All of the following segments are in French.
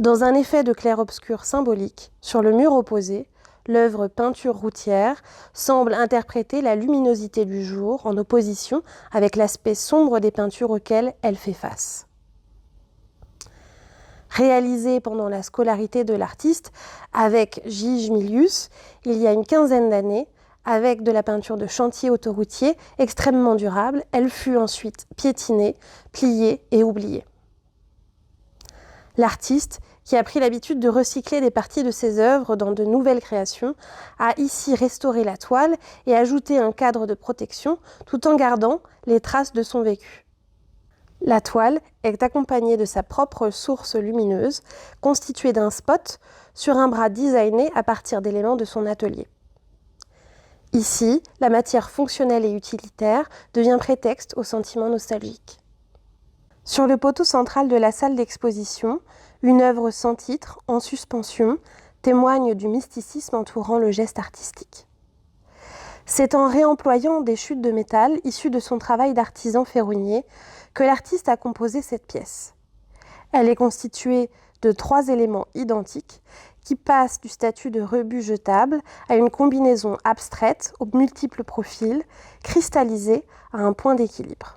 Dans un effet de clair-obscur symbolique, sur le mur opposé, l'œuvre Peinture routière semble interpréter la luminosité du jour en opposition avec l'aspect sombre des peintures auxquelles elle fait face. Réalisée pendant la scolarité de l'artiste avec J. Milius, il y a une quinzaine d'années, avec de la peinture de chantier autoroutier extrêmement durable, elle fut ensuite piétinée, pliée et oubliée. L'artiste, qui a pris l'habitude de recycler des parties de ses œuvres dans de nouvelles créations, a ici restauré la toile et ajouté un cadre de protection tout en gardant les traces de son vécu. La toile est accompagnée de sa propre source lumineuse, constituée d'un spot sur un bras designé à partir d'éléments de son atelier. Ici, la matière fonctionnelle et utilitaire devient prétexte au sentiment nostalgique. Sur le poteau central de la salle d'exposition, une œuvre sans titre, en suspension, témoigne du mysticisme entourant le geste artistique. C'est en réemployant des chutes de métal issues de son travail d'artisan ferronnier que l'artiste a composé cette pièce. Elle est constituée de 3 éléments identiques qui passent du statut de rebut jetable à une combinaison abstraite aux multiples profils, cristallisés à un point d'équilibre.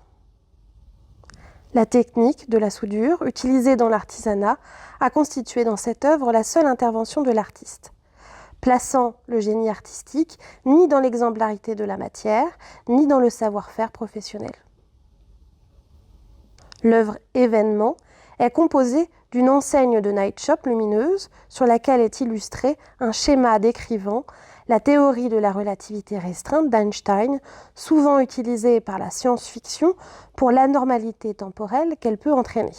La technique de la soudure, utilisée dans l'artisanat, a constitué dans cette œuvre la seule intervention de l'artiste, plaçant le génie artistique ni dans l'exemplarité de la matière, ni dans le savoir-faire professionnel. L'œuvre événement est composée d'une enseigne de night shop lumineuse sur laquelle est illustré un schéma décrivant la théorie de la relativité restreinte d'Einstein, souvent utilisée par la science-fiction pour l'anormalité temporelle qu'elle peut entraîner.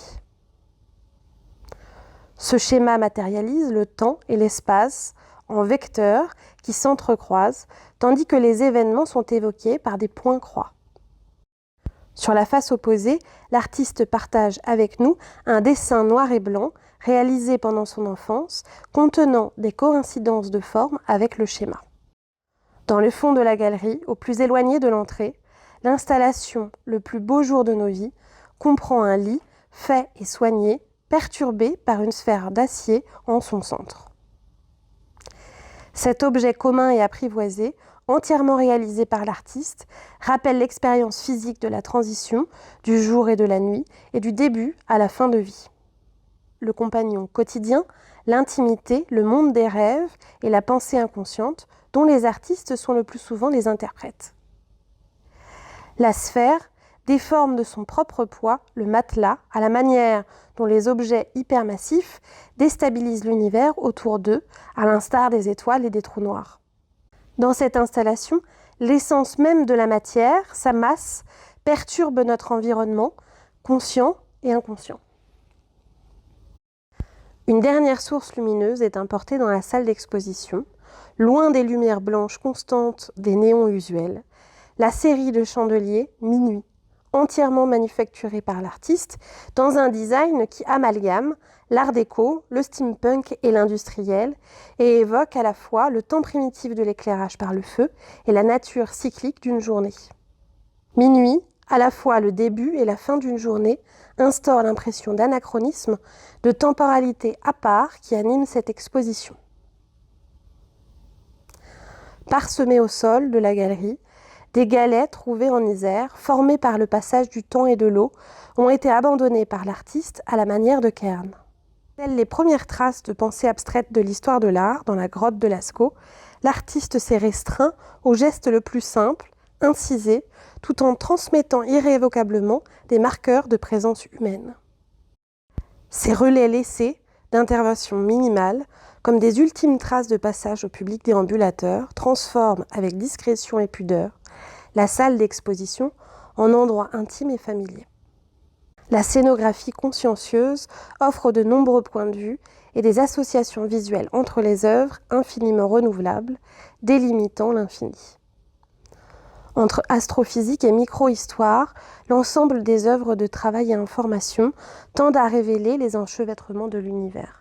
Ce schéma matérialise le temps et l'espace en vecteurs qui s'entrecroisent, tandis que les événements sont évoqués par des points-croix. Sur la face opposée, l'artiste partage avec nous un dessin noir et blanc réalisé pendant son enfance, contenant des coïncidences de forme avec le schéma. Dans le fond de la galerie, au plus éloigné de l'entrée, l'installation « Le plus beau jour de nos vies » comprend un lit fait et soigné, perturbé par une sphère d'acier en son centre. Cet objet commun et apprivoisé, entièrement réalisé par l'artiste, rappelle l'expérience physique de la transition, du jour et de la nuit, et du début à la fin de vie. Le compagnon quotidien, l'intimité, le monde des rêves et la pensée inconsciente, dont les artistes sont le plus souvent les interprètes. La sphère déforme de son propre poids le matelas à la manière dont les objets hypermassifs déstabilisent l'univers autour d'eux, à l'instar des étoiles et des trous noirs. Dans cette installation, l'essence même de la matière, sa masse, perturbe notre environnement, conscient et inconscient. Une dernière source lumineuse est importée dans la salle d'exposition, loin des lumières blanches constantes des néons usuels, la série de chandeliers Minuit, entièrement manufacturée par l'artiste, dans un design qui amalgame l'art déco, le steampunk et l'industriel, et évoque à la fois le temps primitif de l'éclairage par le feu et la nature cyclique d'une journée. Minuit, à la fois le début et la fin d'une journée, instaure l'impression d'anachronisme, de temporalité à part qui anime cette exposition. Parsemés au sol de la galerie, des galets trouvés en Isère, formés par le passage du temps et de l'eau, ont été abandonnés par l'artiste à la manière de Kern. Telles les premières traces de pensée abstraite de l'histoire de l'art dans la grotte de Lascaux, l'artiste s'est restreint au geste le plus simple, incisé, tout en transmettant irrévocablement des marqueurs de présence humaine. Ces relais laissés, d'intervention minimale, comme des ultimes traces de passage au public déambulateur, transforment avec discrétion et pudeur la salle d'exposition en endroit intime et familier. La scénographie consciencieuse offre de nombreux points de vue et des associations visuelles entre les œuvres infiniment renouvelables, délimitant l'infini. Entre astrophysique et micro-histoire, l'ensemble des œuvres de travail et information tendent à révéler les enchevêtrements de l'univers.